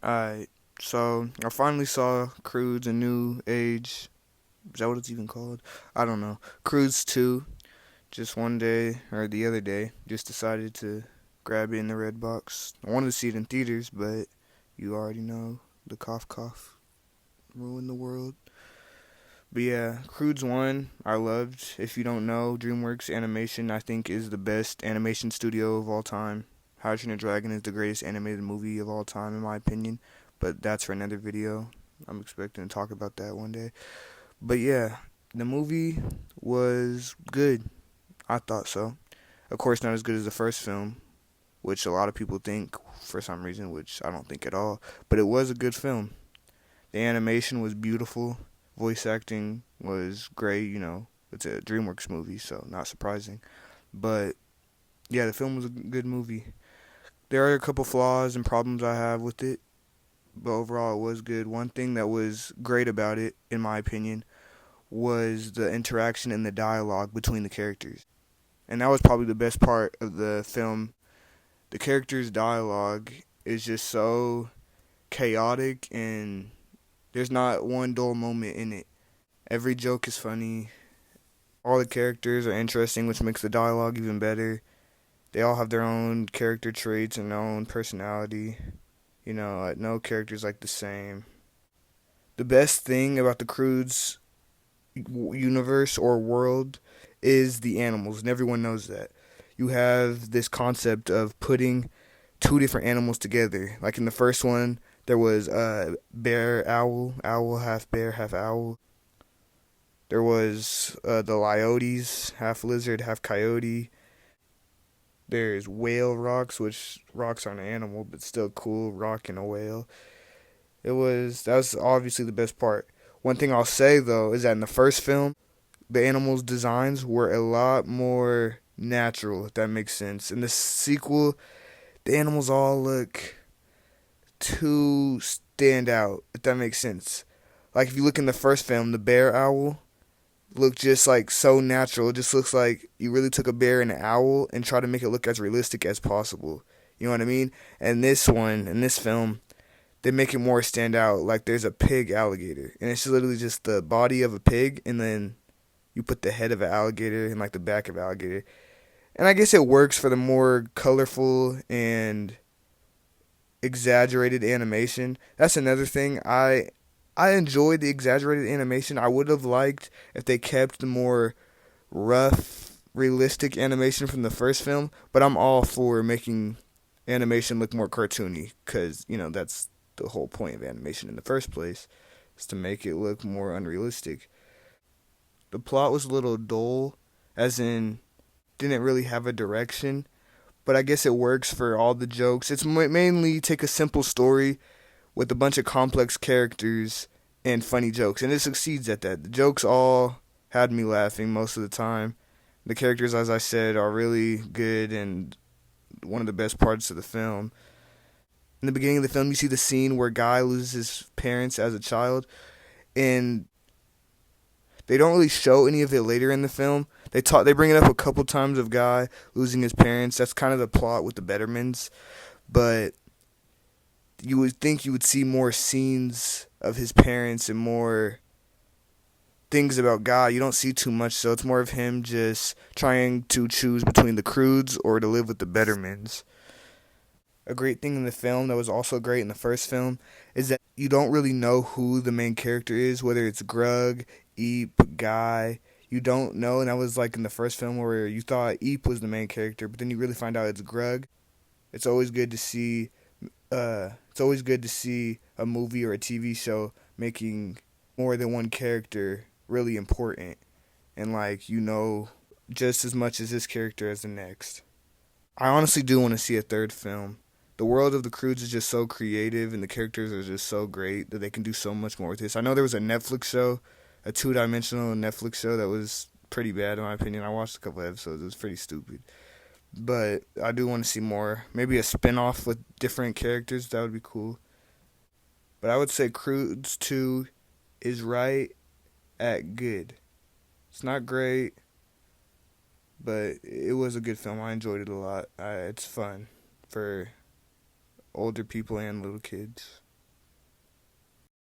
Alright, so I finally saw Croods: A New Age. Is that what it's even called? I don't know. Croods 2. Just one day, or the other day, just decided to grab it in the red box. I wanted to see it in theaters, but you already know the cough cough ruined the world. But yeah, Croods 1, I loved. If you don't know, DreamWorks Animation, I think, is the best animation studio of all time. How to Train Your Dragon is the greatest animated movie of all time, in my opinion. But that's for another video. I'm expecting to talk about that one day. But yeah, the movie was good. I thought so. Of course, not as good as the first film, which a lot of people think for some reason, which I don't think at all. But it was a good film. The animation was beautiful. Voice acting was great. It's a DreamWorks movie, so not surprising. But yeah, the film was a good movie. There are a couple flaws and problems I have with it, but overall it was good. One thing that was great about it, in my opinion, was the interaction and the dialogue between the characters. And that was probably the best part of the film. The characters' dialogue is just so chaotic, and there's not one dull moment in it. Every joke is funny. All the characters are interesting, which makes the dialogue even better. They all have their own character traits and their own personality. No character's like the same. The best thing about the Croods universe or world is the animals, and everyone knows that. You have this concept of putting two different animals together. Like in the first one, there was bear, owl, half bear, half owl. There was the Lyotes, half lizard, half coyote. There's whale rocks, which rocks aren't an animal, but still cool, rock and a whale. That was obviously the best part. One thing I'll say though is that in the first film, the animals' designs were a lot more natural, if that makes sense. In the sequel, the animals all look too stand out, if that makes sense. Like if you look in the first film, the bear owl looked just like so natural. It just looks like you really took a bear and an owl and tried to make it look as realistic as possible. You know what I mean? And in this film, they make it more stand out. Like there's a pig alligator, and it's literally just the body of a pig, and then you put the head of an alligator and like the back of an alligator. And I guess it works for the more colorful and exaggerated animation. That's another thing. I enjoyed the exaggerated animation. I would have liked if they kept the more rough, realistic animation from the first film, but I'm all for making animation look more cartoony because, that's the whole point of animation in the first place, is to make it look more unrealistic. The plot was a little dull, as in, didn't really have a direction, but I guess it works for all the jokes. It's mainly take a simple story with a bunch of complex characters and funny jokes, and it succeeds at that. The jokes all had me laughing most of the time. The characters, as I said, are really good and one of the best parts of the film. In the beginning of the film, you see the scene where Guy loses his parents as a child, and they don't really show any of it later in the film. They bring it up a couple times of Guy losing his parents. That's kind of the plot with the Bettermans, but you would think you would see more scenes of his parents and more things about Guy. You don't see too much, so it's more of him just trying to choose between the Croods or to live with the Bettermans. A great thing in the film that was also great in the first film is that you don't really know who the main character is, whether it's Grug, Eep, Guy. You don't know, and that was like in the first film where you thought Eep was the main character, but then you really find out it's Grug. It's always good to see. It's always good to see a movie or a TV show making more than one character really important, and just as much as this character as the next. I honestly do want to see a third film. The world of the Croods is just so creative, and the characters are just so great that they can do so much more with this. I know there was a Netflix show, a two-dimensional Netflix show that was pretty bad in my opinion. I watched a couple of episodes. It was pretty stupid. But I do want to see more. Maybe a spin-off with different characters. That would be cool. But I would say Croods 2 is right at good. It's not great, but it was a good film. I enjoyed it a lot. It's fun for older people and little kids.